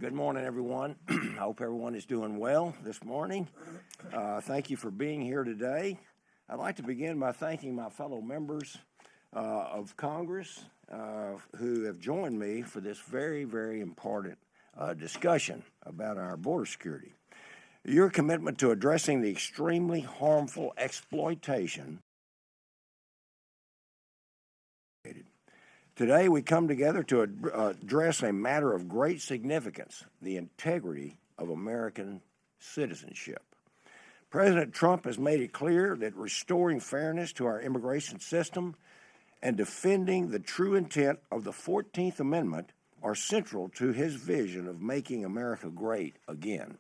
Good morning, everyone. I hope everyone is doing well this morning. Thank you for being here today. I'd like to begin by thanking my fellow members of Congress who have joined me for this very, very important discussion about our border security. Your commitment to addressing the extremely harmful exploitation. Today, we come together to address a matter of great significance, the integrity of American citizenship. President Trump has made it clear that restoring fairness to our immigration system and defending the true intent of the 14th Amendment are central to his vision of making America great again.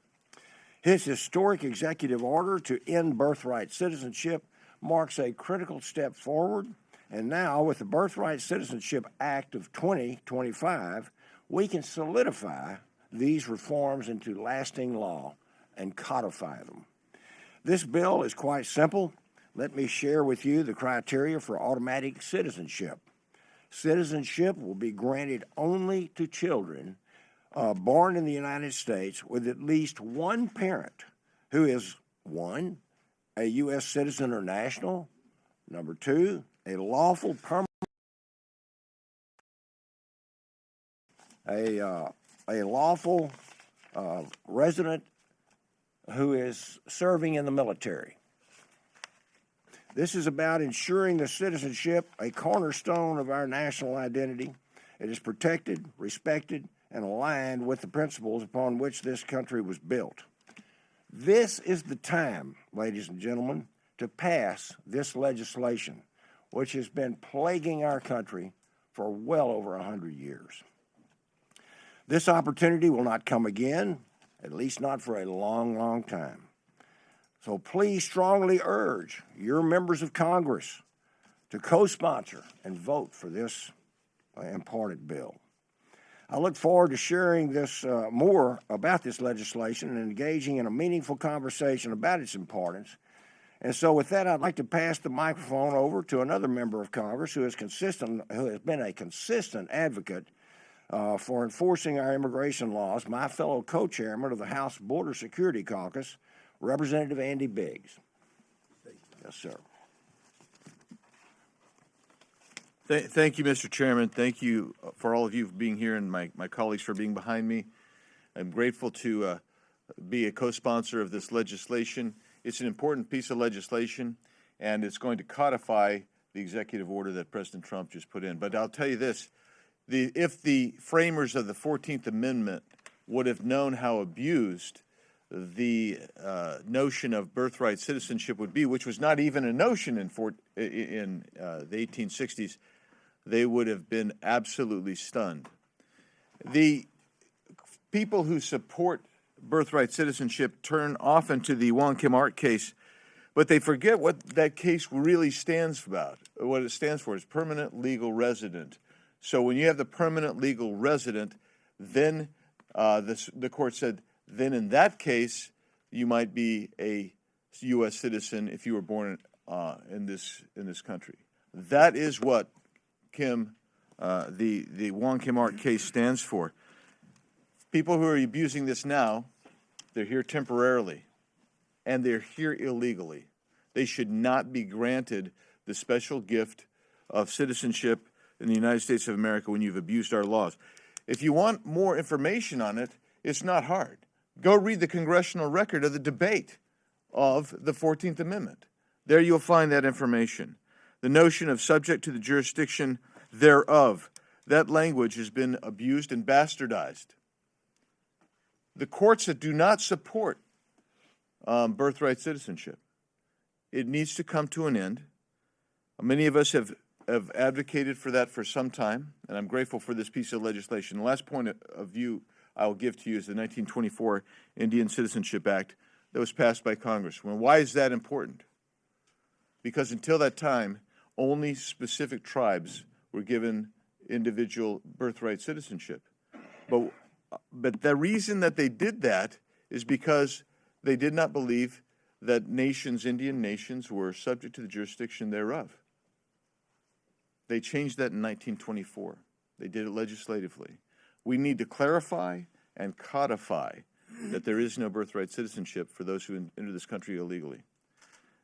His historic executive order to end birthright citizenship marks a critical step forward. And now, with the Birthright Citizenship Act of 2025, we can solidify these reforms into lasting law and codify them. This bill is quite simple. Let me share with you the criteria for automatic citizenship. Citizenship will be granted only to children born in the United States with at least one parent who is, 1, a U.S. citizen or national, number 2, a lawful permanent, a lawful resident who is serving in the military. This is about ensuring the citizenship, a cornerstone of our national identity. It is protected, respected, and aligned with the principles upon which this country was built. This is the time, ladies and gentlemen, to pass this legislation, which has been plaguing our country for well over 100 years. This opportunity will not come again, at least not for a long, long time. So please strongly urge your members of Congress to co-sponsor and vote for this important bill. I look forward to sharing this more about this legislation and engaging in a meaningful conversation about its importance. And so with that, I'd like to pass the microphone over to another member of Congress who has been a consistent advocate for enforcing our immigration laws, my fellow co-chairman of the House Border Security Caucus, Representative Andy Biggs. Yes, sir. Thank you, Mr. Chairman. Thank you for all of you for being here and my colleagues for being behind me. I'm grateful to be a co-sponsor of this legislation. It's an important piece of legislation, and it's going to codify the executive order that President Trump just put in. But I'll tell you this, if the framers of the 14th Amendment would have known how abused the notion of birthright citizenship would be, which was not even a notion in the 1860s, they would have been absolutely stunned. The people who support birthright citizenship turn often to the Wong Kim Ark case, but they forget what that case really stands for. What it stands for is permanent legal resident. So when you have the permanent legal resident, then the court said, then in that case, you might be a U.S. citizen if you were born in this country. That is what the Wong Kim Ark case stands for. People who are abusing this now, they're here temporarily, and they're here illegally. They should not be granted the special gift of citizenship in the United States of America when you've abused our laws. If you want more information on it, it's not hard. Go read the congressional record of the debate of the 14th Amendment. There you'll find that information. The notion of subject to the jurisdiction thereof, that language has been abused and bastardized. The courts that do not support birthright citizenship, it needs to come to an end. Many of us have advocated for that for some time, and I'm grateful for this piece of legislation. The last point of view I'll give to you is the 1924 Indian Citizenship Act that was passed by Congress. Well, why is that important? Because until that time, only specific tribes were given individual birthright citizenship. But the reason that they did that is because they did not believe that nations, Indian nations, were subject to the jurisdiction thereof. They changed that in 1924. They did it legislatively. We need to clarify and codify that there is no birthright citizenship for those who enter this country illegally.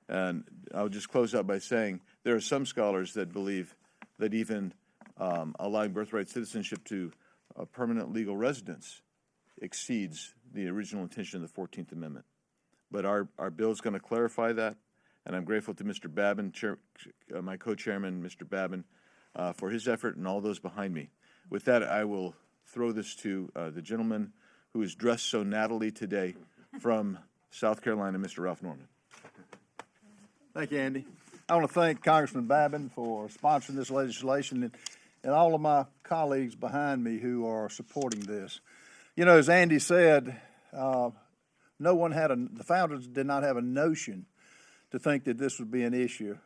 And I'll just close out by saying there are some scholars that believe that even allowing birthright citizenship to permanent legal residence exceeds the original intention of the 14th Amendment. But our bill is going to clarify that, and I'm grateful to Mr. Babin, my co-chairman, Mr. Babin, for his effort and all those behind me. With that, I will throw this to the gentleman who is dressed so nattily today from South Carolina, Mr. Ralph Norman. Thank you, Andy. I want to thank Congressman Babin for sponsoring this legislation and all of my colleagues behind me who are supporting this. You know, as Andy said, the founders did not have a notion to think that this would be an issue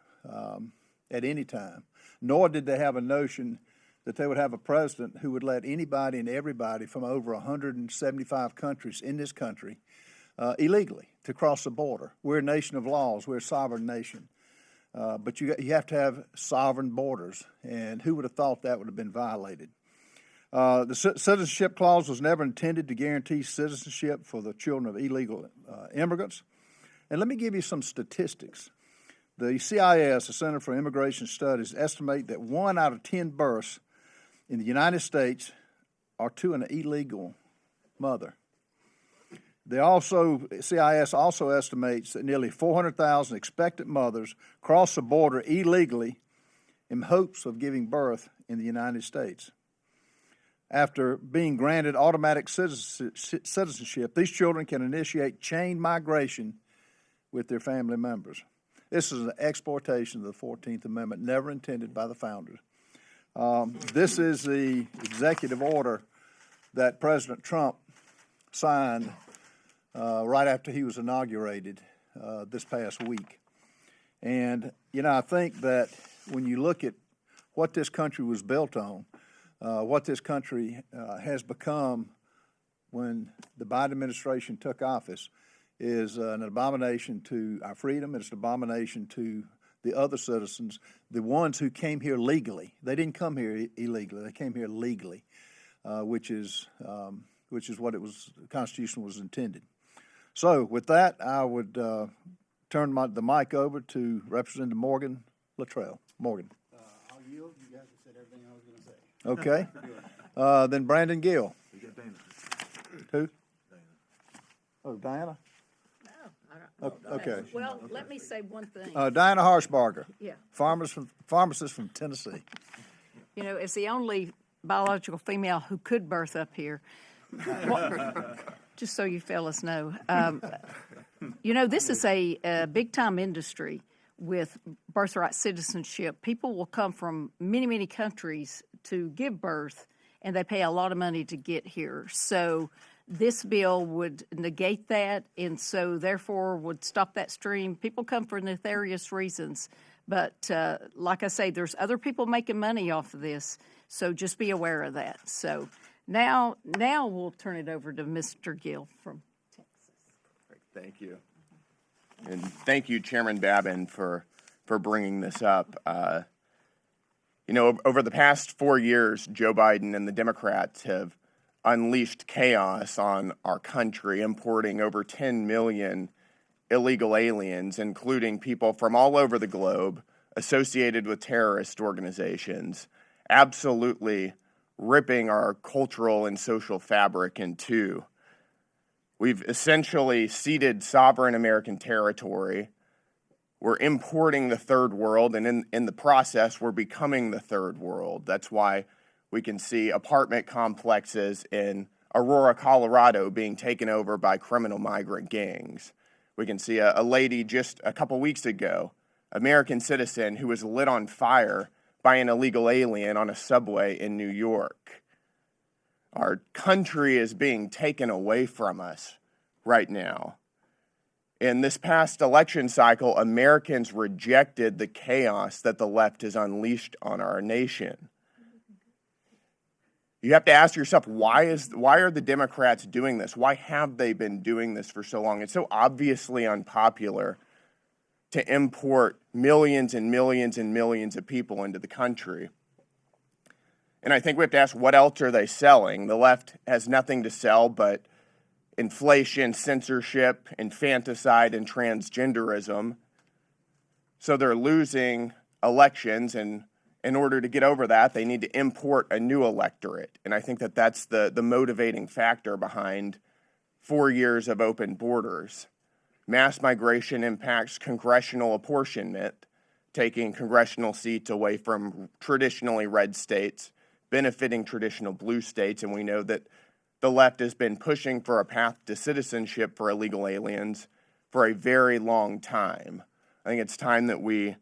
at any time, nor did they have a notion that they would have a president who would let anybody and everybody from over 175 countries in this country illegally to cross the border. We're a nation of laws. We're a sovereign nation. But you have to have sovereign borders, and who would have thought that would have been violated? The citizenship clause was never intended to guarantee citizenship for the children of illegal immigrants. And let me give you some statistics. The CIS, the Center for Immigration Studies, estimate that 1 out of 10 births in the United States are to an illegal mother. CIS also estimates that nearly 400,000 expectant mothers cross the border illegally in hopes of giving birth in the United States. After being granted automatic citizenship, these children can initiate chain migration with their family members. This is an exploitation of the 14th Amendment, never intended by the founders. This is the executive order that President Trump signed right after he was inaugurated this past week. And, you know, I think that when you look at what this country was built on, what this country has become when the Biden administration took office is an abomination to our freedom. It's an abomination to the other citizens, the ones who came here legally. They didn't come here illegally. They came here legally, which is what the Constitution was intended. So with that, I would turn the mic over to Representative Morgan Luttrell. Morgan. I'll yield. You guys have said everything I was going to say. Okay. Then Brandon Gill. We got Dana. Who? Dana. Oh, Diana? No, I don't. Okay. Well, let me say one thing. Diana Harshbarger. Yeah. Pharmacist from Tennessee. You know, as the only biological female who could birth up here, just so you fellas know, you know, this is a big-time industry with birthright citizenship. People will come from many, many countries to give birth, and they pay a lot of money to get here. So this bill would negate that, and so therefore would stop that stream. People come for nefarious reasons, but like I say, there's other people making money off of this, so just be aware of that. So now we'll turn it over to Mr. Gill from Texas. Thank you. And thank you, Chairman Babin, for bringing this up. You know, over the past 4 years, Joe Biden and the Democrats have unleashed chaos on our country, importing over 10 million illegal aliens, including people from all over the globe associated with terrorist organizations, absolutely ripping our cultural and social fabric in two. We've essentially ceded sovereign American territory. We're importing the third world, and in the process, we're becoming the third world. That's why we can see apartment complexes in Aurora, Colorado being taken over by criminal migrant gangs. We can see a lady just a couple weeks ago, American citizen, who was lit on fire by an illegal alien on a subway in New York. Our country is being taken away from us right now. In this past election cycle, Americans rejected the chaos that the left has unleashed on our nation. You have to ask yourself, why are the Democrats doing this? Why have they been doing this for so long? It's so obviously unpopular to import millions and millions and millions of people into the country. And I think we have to ask, what else are they selling? The left has nothing to sell but inflation, censorship, infanticide, and transgenderism. So they're losing elections, and in order to get over that, they need to import a new electorate. And I think that that's the motivating factor behind 4 years of open borders. Mass migration impacts congressional apportionment, taking congressional seats away from traditionally red states, benefiting traditional blue states, and we know that the left has been pushing for a path to citizenship for illegal aliens for a very long time. I think it's time that we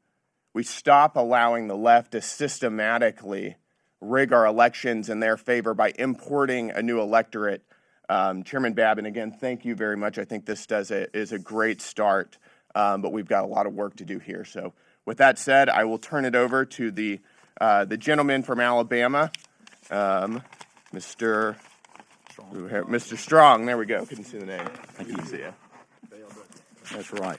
stop allowing the left to systematically rig our elections in their favor by importing a new electorate. Chairman Babin, again, thank you very much. I think this is a great start, but we've got a lot of work to do here. So with that said, I will turn it over to the gentleman from Alabama, Mr. Strong. There we go. Couldn't see the name. Thank you. See ya. That's right.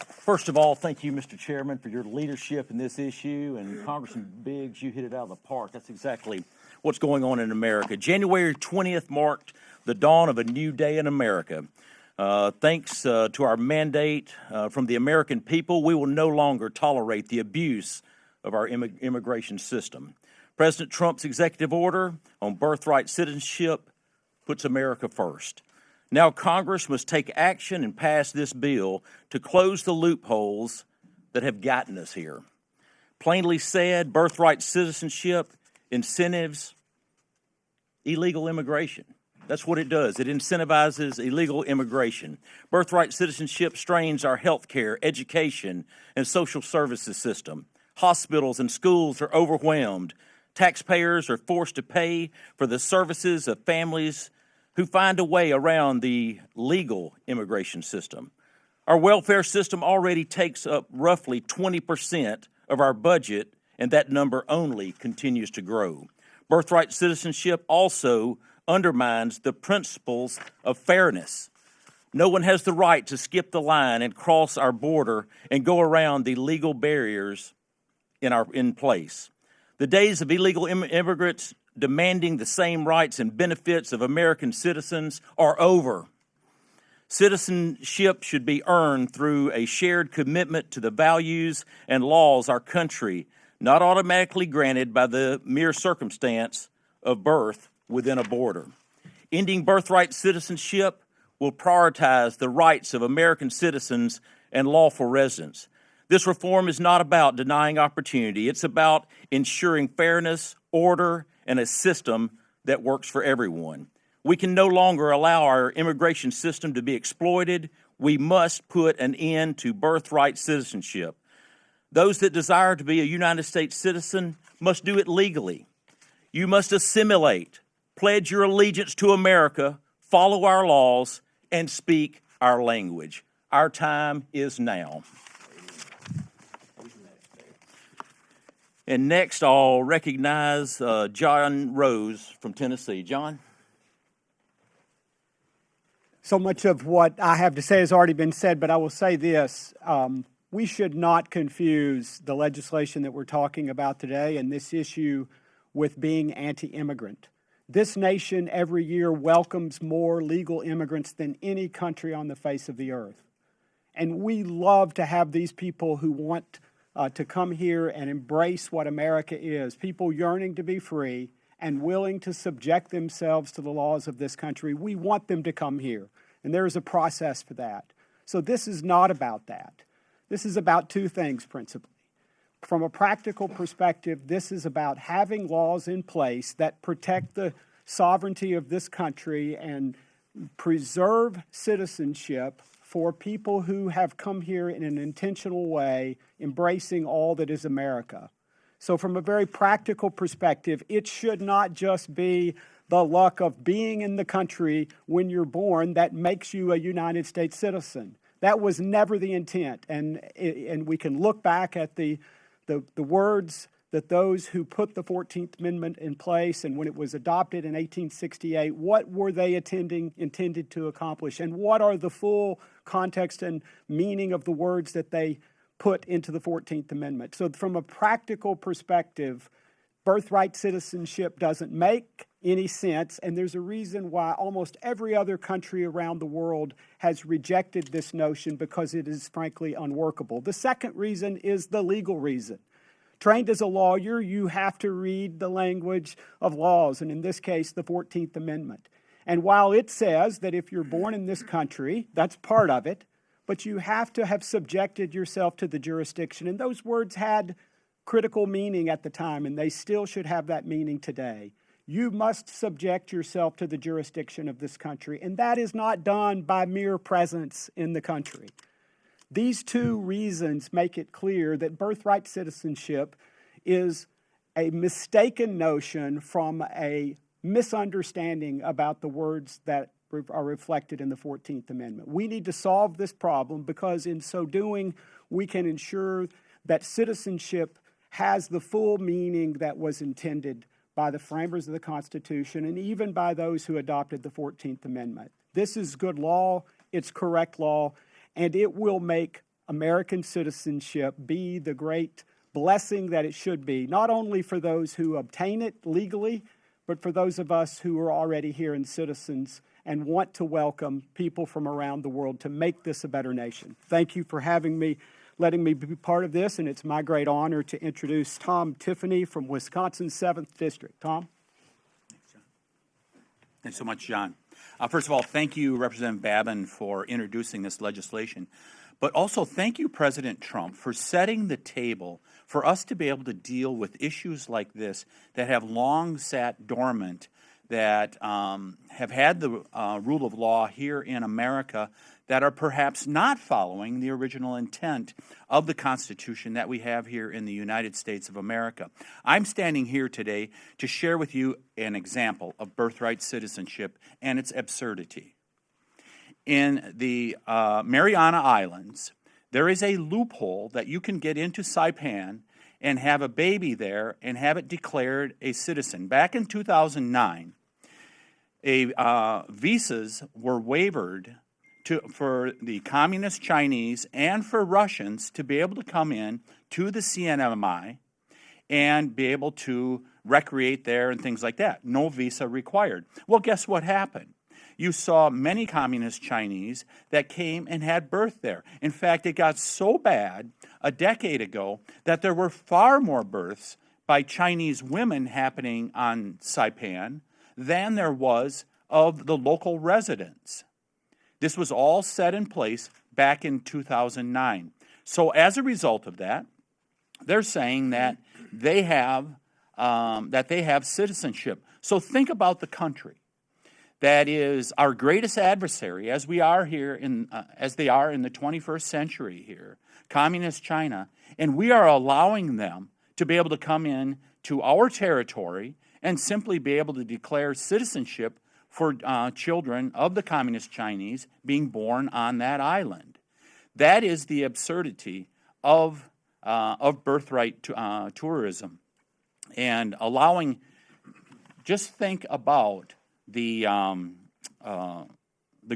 First of all, thank you, Mr. Chairman, for your leadership in this issue. And Congressman Biggs, you hit it out of the park. That's exactly what's going on in America. January 20th marked the dawn of a new day in America. Thanks to our mandate from the American people, we will no longer tolerate the abuse of our immigration system. President Trump's executive order on birthright citizenship puts America first. Now Congress must take action and pass this bill to close the loopholes that have gotten us here. Plainly said, birthright citizenship incentives illegal immigration. That's what it does. It incentivizes illegal immigration. Birthright citizenship strains our health care, education, and social services system. Hospitals and schools are overwhelmed. Taxpayers are forced to pay for the services of families who find a way around the legal immigration system. Our welfare system already takes up roughly 20% of our budget, and that number only continues to grow. Birthright citizenship also undermines the principles of fairness. No one has the right to skip the line and cross our border and go around the legal barriers in place. The days of illegal immigrants demanding the same rights and benefits of American citizens are over. Citizenship should be earned through a shared commitment to the values and laws our country, not automatically granted by the mere circumstance of birth within a border. Ending birthright citizenship will prioritize the rights of American citizens and lawful residents. This reform is not about denying opportunity. It's about ensuring fairness, order, and a system that works for everyone. We can no longer allow our immigration system to be exploited. We must put an end to birthright citizenship. Those that desire to be a United States citizen must do it legally. You must assimilate, pledge your allegiance to America, follow our laws, and speak our language. Our time is now. And next, I'll recognize John Rose from Tennessee. John? So much of what I have to say has already been said, but I will say this. We should not confuse the legislation that we're talking about today and this issue with being anti-immigrant. This nation every year welcomes more legal immigrants than any country on the face of the earth. And we love to have these people who want to come here and embrace what America is, people yearning to be free and willing to subject themselves to the laws of this country. We want them to come here, and there is a process for that. So this is not about that. This is about two things principally. From a practical perspective, this is about having laws in place that protect the sovereignty of this country and preserve citizenship for people who have come here in an intentional way, embracing all that is America. So from a very practical perspective, it should not just be the luck of being in the country when you're born that makes you a United States citizen. That was never the intent. And we can look back at the words that those who put the 14th Amendment in place and when it was adopted in 1868, what were they intended to accomplish? And what are the full context and meaning of the words that they put into the 14th Amendment? So from a practical perspective, birthright citizenship doesn't make any sense, and there's a reason why almost every other country around the world has rejected this notion, because it is frankly unworkable. The second reason is the legal reason. Trained as a lawyer, you have to read the language of laws, and in this case, the 14th Amendment. And while it says that if you're born in this country, that's part of it, but you have to have subjected yourself to the jurisdiction. And those words had critical meaning at the time, and they still should have that meaning today. You must subject yourself to the jurisdiction of this country, and that is not done by mere presence in the country. These two reasons make it clear that birthright citizenship is a mistaken notion from a misunderstanding about the words that are reflected in the 14th Amendment. We need to solve this problem, because in so doing, we can ensure that citizenship has the full meaning that was intended by the framers of the Constitution and even by those who adopted the 14th Amendment. This is good law, it's correct law, and it will make American citizenship be the great blessing that it should be, not only for those who obtain it legally, but for those of us who are already here and citizens and want to welcome people from around the world to make this a better nation. Thank you for having me, letting me be part of this, and it's my great honor to introduce Tom Tiffany from Wisconsin's 7th District. Tom? Thanks so much, John. First of all, thank you, Representative Babin, for introducing this legislation. But also thank you, President Trump, for setting the table for us to be able to deal with issues like this that have long sat dormant, that have had the rule of law here in America, that are perhaps not following the original intent of the Constitution that we have here in the United States of America. I'm standing here today to share with you an example of birthright citizenship and its absurdity. In the Mariana Islands, there is a loophole that you can get into Saipan and have a baby there and have it declared a citizen. Back in 2009, visas were waived for the Communist Chinese and for Russians to be able to come in to the CNMI and be able to recreate there and things like that. No visa required. Well, guess what happened? You saw many Communist Chinese that came and had birth there. In fact, it got so bad a decade ago that there were far more births by Chinese women happening on Saipan than there was of the local residents. This was all set in place back in 2009. So as a result of that, they're saying that they have citizenship. So think about the country that is our greatest adversary, as we are here as they are in the 21st century here, Communist China, and we are allowing them to be able to come in to our territory and simply be able to declare citizenship for children of the Communist Chinese being born on that island. That is the absurdity of birthright tourism, and allowing. Just think about the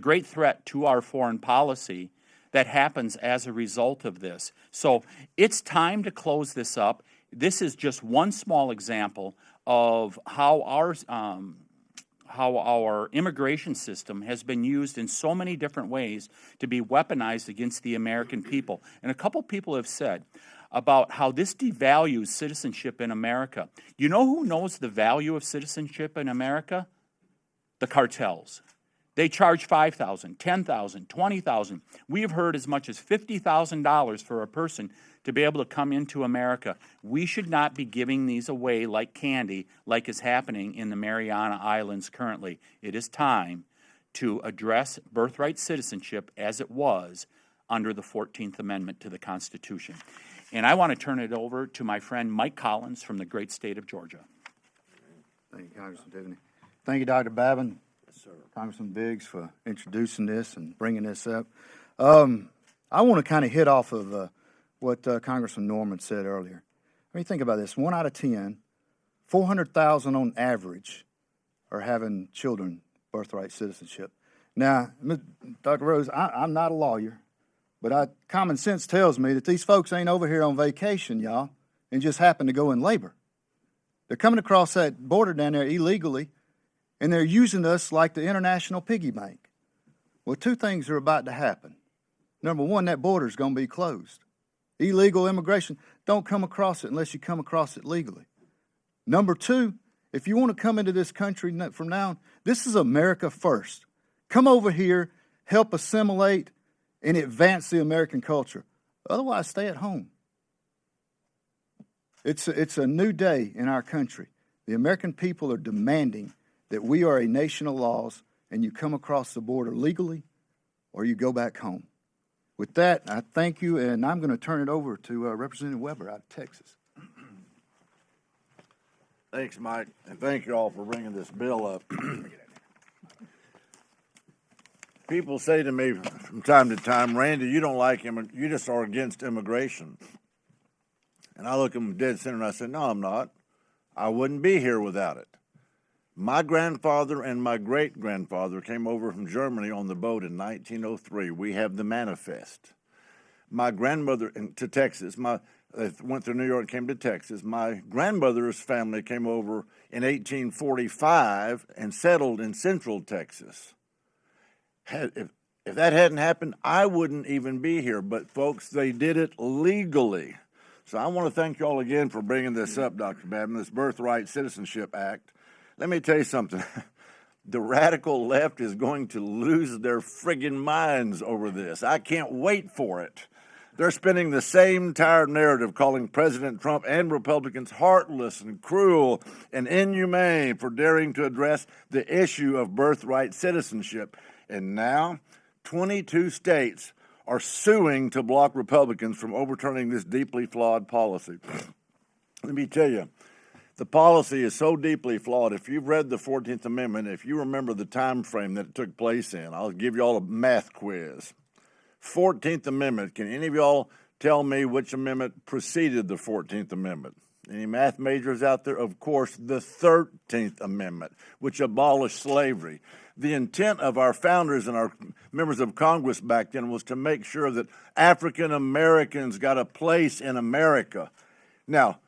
great threat to our foreign policy that happens as a result of this. So it's time to close this up. This is just one small example of how our immigration system has been used in so many different ways to be weaponized against the American people. And a couple people have said about how this devalues citizenship in America. You know who knows the value of citizenship in America? The cartels. They charge $5,000, $10,000, $20,000. We have heard as much as $50,000 for a person to be able to come into America. We should not be giving these away like candy, like is happening in the Mariana Islands currently. It is time to address birthright citizenship as it was under the 14th Amendment to the Constitution. And I want to turn it over to my friend Mike Collins from the great state of Georgia. Thank you, Congressman Tiffany. Thank you, Dr. Babin. Yes, sir. Congressman Biggs for introducing this and bringing this up. I want to kind of hit off of what Congressman Norman said earlier. I mean, think about this. 1 out of 10, 400,000 on average are having children birthright citizenship. Now, Dr. Rose, I'm not a lawyer, but common sense tells me that these folks ain't over here on vacation, y'all, and just happen to go in labor. They're coming across that border down there illegally, and they're using us like the international piggy bank. Well, two things are about to happen. Number one, that border is going to be closed. Illegal immigration, don't come across it unless you come across it legally. Number two, if you want to come into this country from now on, this is America first. Come over here, help assimilate, and advance the American culture. Otherwise, stay at home. It's a new day in our country. The American people are demanding that we are a nation of laws, and you come across the border legally or you go back home. With that, I thank you, and I'm going to turn it over to Representative Weber out of Texas. Thanks, Mike, and thank you all for bringing this bill up. People say to me from time to time, Randy, you don't like you just are against immigration. And I look at them dead center and I say, no, I'm not. I wouldn't be here without it. My grandfather and my great-grandfather came over from Germany on the boat in 1903. We have the manifest. My grandmother to Texas, they went through New York and came to Texas. My grandmother's family came over in 1845 and settled in central Texas. If that hadn't happened, I wouldn't even be here. But, folks, they did it legally. So I want to thank you all again for bringing this up, Dr. Babin, this Birthright Citizenship Act. Let me tell you something. The radical left is going to lose their friggin' minds over this. I can't wait for it. They're spinning the same tired narrative, calling President Trump and Republicans heartless and cruel and inhumane for daring to address the issue of birthright citizenship. And now, 22 states are suing to block Republicans from overturning this deeply flawed policy. Let me tell you, the policy is so deeply flawed. If you've read the 14th Amendment, if you remember the time frame that it took place in, I'll give you all a math quiz. 14th Amendment, can any of y'all tell me which amendment preceded the 14th Amendment? Any math majors out there? Of course, the 13th Amendment, which abolished slavery. The intent of our founders and our members of Congress back then was to make sure that African Americans got a place in America. Now,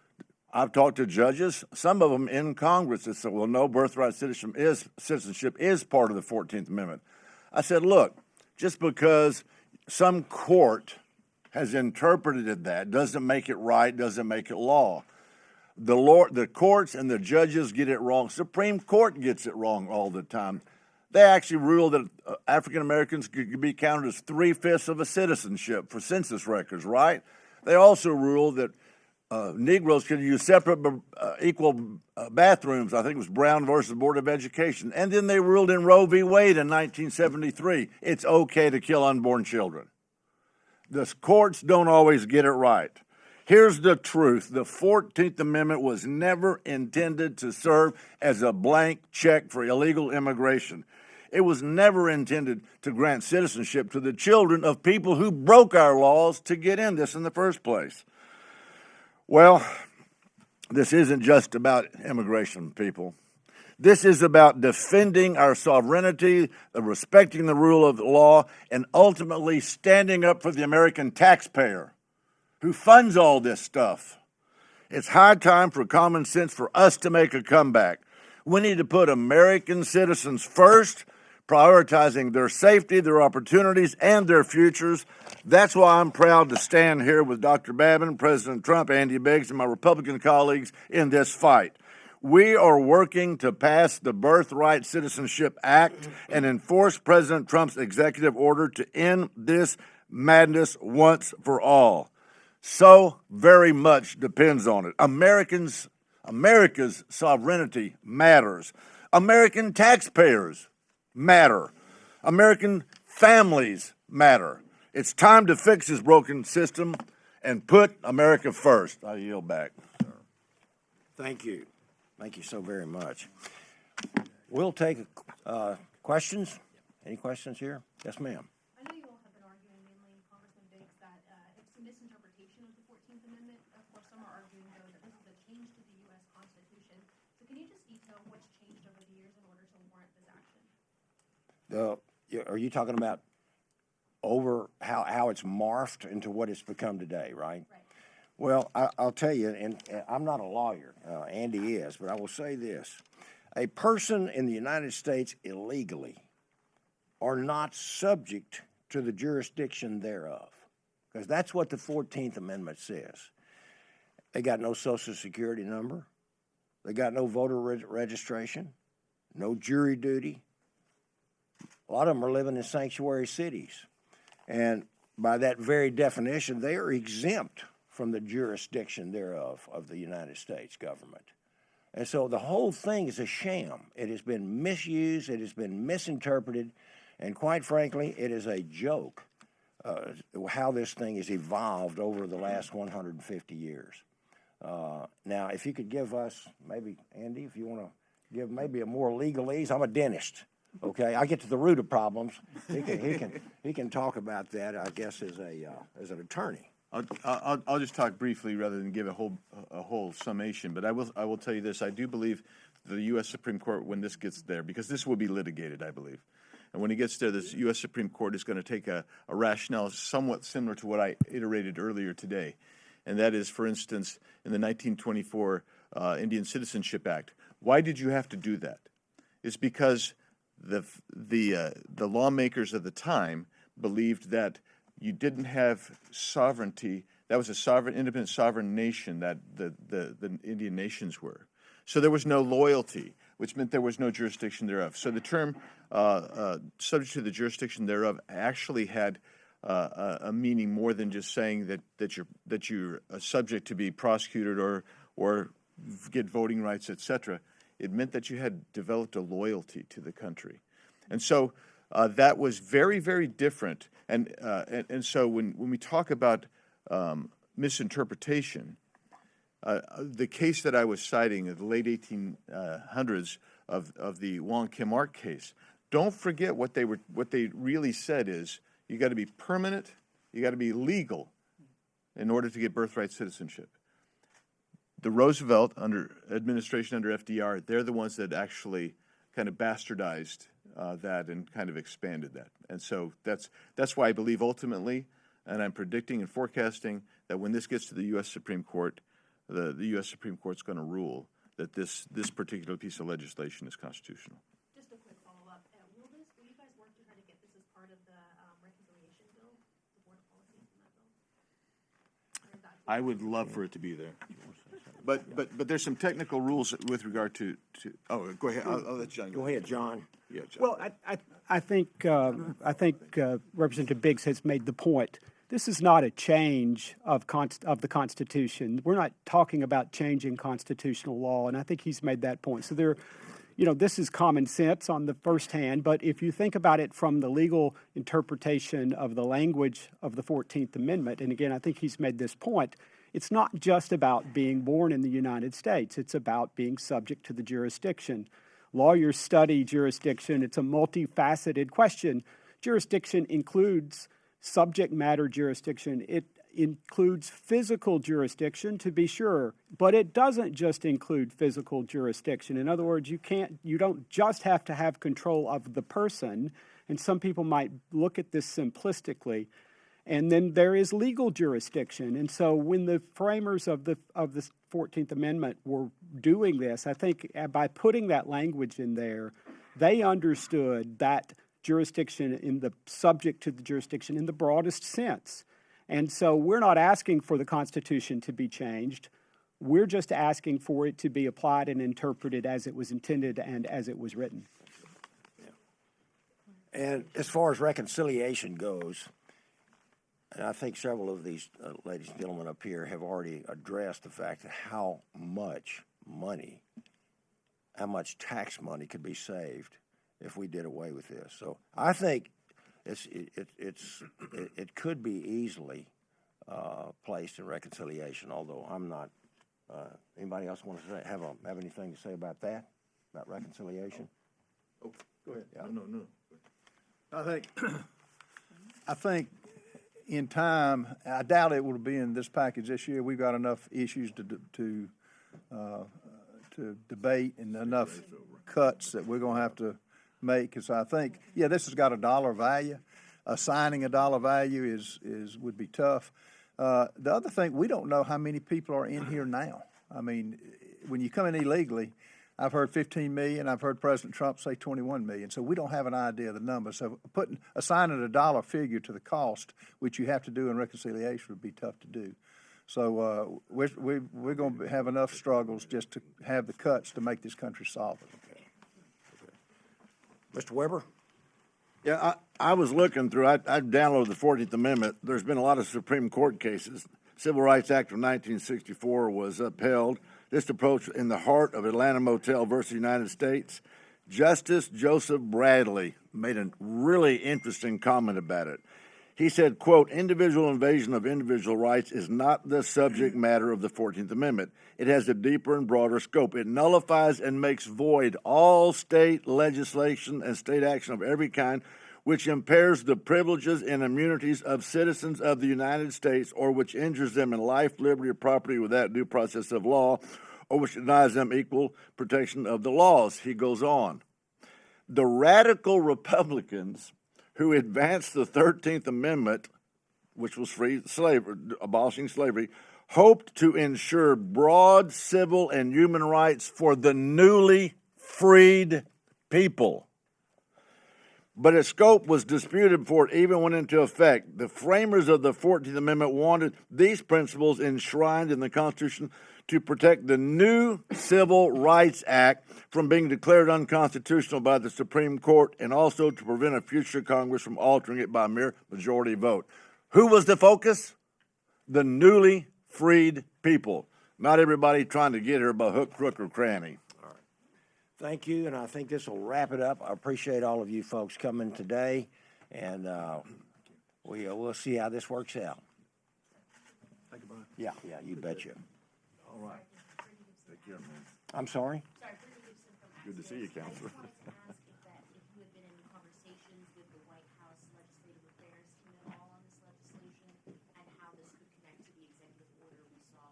I've talked to judges, some of them in Congress that said, well, no, birthright citizenship is part of the 14th Amendment. I said, look, just because some court has interpreted that doesn't make it right, doesn't make it law. The courts and the judges get it wrong. Supreme Court gets it wrong all the time. They actually ruled that African Americans could be counted as 3/5 of a citizenship for census records, right? They also ruled that Negroes could use separate but equal bathrooms. I think it was Brown versus Board of Education. And then they ruled in Roe v. Wade in 1973, it's okay to kill unborn children. The courts don't always get it right. Here's the truth. The 14th Amendment was never intended to serve as a blank check for illegal immigration. It was never intended to grant citizenship to the children of people who broke our laws to get in this in the first place. Well, this isn't just about immigration, people. This is about defending our sovereignty, respecting the rule of law, and ultimately standing up for the American taxpayer who funds all this stuff. It's high time for common sense for us to make a comeback. We need to put American citizens first, prioritizing their safety, their opportunities, and their futures. That's why I'm proud to stand here with Dr. Babin, President Trump, Andy Biggs, and my Republican colleagues in this fight. We are working to pass the Birthright Citizenship Act and enforce President Trump's executive order to end this madness once for all. So very much depends on it. America's sovereignty matters. American taxpayers matter. American families matter. It's time to fix this broken system and put America first. I yield back, sir. Thank you. Thank you so very much. We'll take questions. Any questions here? Yes, ma'am. I know you all have been arguing mainly, Congressman Biggs, that it's a misinterpretation of the 14th Amendment. Of course, some are arguing, though, that this is a change to the U.S. Constitution. So can you just detail what's changed over the years in order to warrant this action? Are you talking about over how it's morphed into what it's become today, right? Right. Well, I'll tell you, and I'm not a lawyer, Andy is, but I will say this. A person in the United States illegally are not subject to the jurisdiction thereof, because that's what the 14th Amendment says. They got no Social Security number. They got no voter registration, no jury duty. A lot of them are living in sanctuary cities. And by that very definition, they are exempt from the jurisdiction thereof of the United States government. And so the whole thing is a sham. It has been misused, it has been misinterpreted, and quite frankly, it is a joke how this thing has evolved over the last 150 years. Now, if you could give us, maybe, Andy, if you want to give maybe a more legalese, I'm a dentist. Okay, I get to the root of problems. He can talk about that, I guess, as an attorney. I'll just talk briefly rather than give a whole summation. But I will tell you this: I do believe the U.S. Supreme Court, when this gets there, because this will be litigated, I believe, and when it gets there, the U.S. Supreme Court is going to take a rationale somewhat similar to what I iterated earlier today, and that is, for instance, in the 1924 Indian Citizenship Act. Why did you have to do that? It's because the lawmakers of the time believed that you didn't have sovereignty. That was a independent sovereign nation that the Indian nations were. So there was no loyalty, which meant there was no jurisdiction thereof. So the term subject to the jurisdiction thereof actually had a meaning more than just saying that you're subject to be prosecuted or get voting rights, etc. It meant that you had developed a loyalty to the country, and so that was very, very different. And so when we talk about misinterpretation, the case that I was citing in the late 1800s of the Wong Kim Ark case, don't forget what they really said is you got to be permanent, you got to be legal in order to get birthright citizenship. The Roosevelt administration under FDR, they're the ones that actually kind of bastardized that and kind of expanded that. And so that's why I believe ultimately, and I'm predicting and forecasting, that when this gets to the U.S. Supreme Court, the U.S. Supreme Court's going to rule that this particular piece of legislation is constitutional. Just a quick follow-up. Will you guys work to try to get this as part of the reconciliation bill, the board policies in that bill? I would love for it to be there. But there's some technical rules with regard to oh, go ahead. I'll let John go. Go ahead, John. Yeah, John. Well, I think Representative Biggs has made the point. This is not a change of the Constitution. We're not talking about changing constitutional law, and I think he's made that point. So this is common sense on the first hand, but if you think about it from the legal interpretation of the language of the 14th Amendment, and again, I think he's made this point, it's not just about being born in the United States. It's about being subject to the jurisdiction. Lawyers study jurisdiction. It's a multifaceted question. Jurisdiction includes subject matter jurisdiction. It includes physical jurisdiction, to be sure, but it doesn't just include physical jurisdiction. In other words, you don't just have to have control of the person, and some people might look at this simplistically. And then there is legal jurisdiction. And so when the framers of the 14th Amendment were doing this, I think by putting that language in there, they understood that jurisdiction in the subject to the jurisdiction in the broadest sense. And so we're not asking for the Constitution to be changed. We're just asking for it to be applied and interpreted as it was intended and as it was written. And as far as reconciliation goes, and I think several of these ladies and gentlemen up here have already addressed the fact that how much tax money could be saved if we did away with this. So I think it could be easily placed in reconciliation. Although I'm not. Anybody else want to have anything to say about that? About reconciliation? Oh, go ahead. Yeah. No. I think in time, I doubt it will be in this package this year. We've got enough issues to debate and enough cuts that we're going to have to make. Because I think, this has got a dollar value. Assigning a dollar value would be tough. The other thing, we don't know how many people are in here now. I mean, when you come in illegally, I've heard 15 million. I've heard President Trump say 21 million. So we don't have an idea of the number. So assigning a dollar figure to the cost, which you have to do in reconciliation, would be tough to do. So we're going to have enough struggles just to have the cuts to make this country solvent. Mr. Weber? Yeah, I was looking through, I downloaded the 14th Amendment. There's been a lot of Supreme Court cases. Civil Rights Act of 1964 was upheld. This approach in the heart of Atlanta Motel versus United States. Justice Joseph Bradley made a really interesting comment about it. He said, quote, individual invasion of individual rights is not the subject matter of the 14th Amendment. It has a deeper and broader scope. It nullifies and makes void all state legislation and state action of every kind which impairs the privileges and immunities of citizens of the United States or which injures them in life, liberty, or property without due process of law or which denies them equal protection of the laws. He goes on. The radical Republicans who advanced the 13th Amendment, which was free slavery, abolishing slavery, hoped to ensure broad civil and human rights for the newly freed people. But its scope was disputed before it even went into effect. The framers of the 14th Amendment wanted these principles enshrined in the Constitution to protect the new Civil Rights Act from being declared unconstitutional by the Supreme Court and also to prevent a future Congress from altering it by a mere majority vote. Who was the focus? The newly freed people. Not everybody trying to get here by hook, crook, or cranny. Thank you, and I think this will wrap it up. I appreciate all of you folks coming today, and we'll see how this works out. Thank you, Brian. Yeah, you betcha. All right. Take care, man. I'm sorry? Good to see you, Counselor. If you had been in conversations with the White House Legislative Affairs team at all on this legislation and how this could connect to the executive order we saw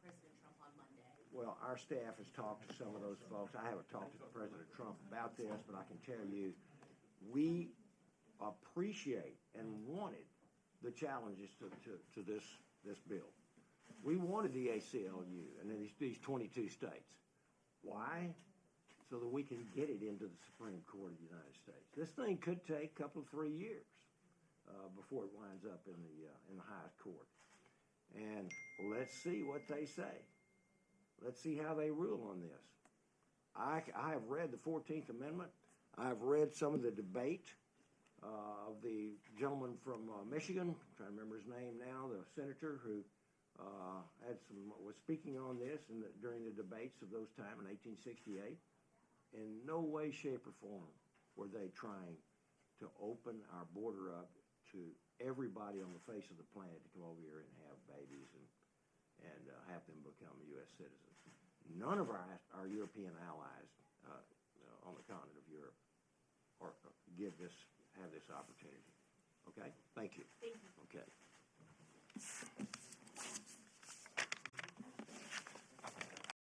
President Trump on Monday. Well, our staff has talked to some of those folks. I haven't talked to President Trump about this, but I can tell you, we appreciate and wanted the challenges to this bill. We wanted the ACLU and these 22 states. Why? So that we can get it into the Supreme Court of the United States. This thing could take a couple of 3 years before it winds up in the highest court. And let's see what they say. Let's see how they rule on this. I have read the 14th Amendment. I've read some of the debate of the gentleman from Michigan. I'm trying to remember his name now, the senator who was speaking on this during the debates of those time in 1868. In no way, shape, or form were they trying to open our border up to everybody on the face of the planet to come over here and have babies and have them become U.S. citizens. None of our European allies on the continent of Europe have this opportunity. Okay? Thank you. Thank you. Okay.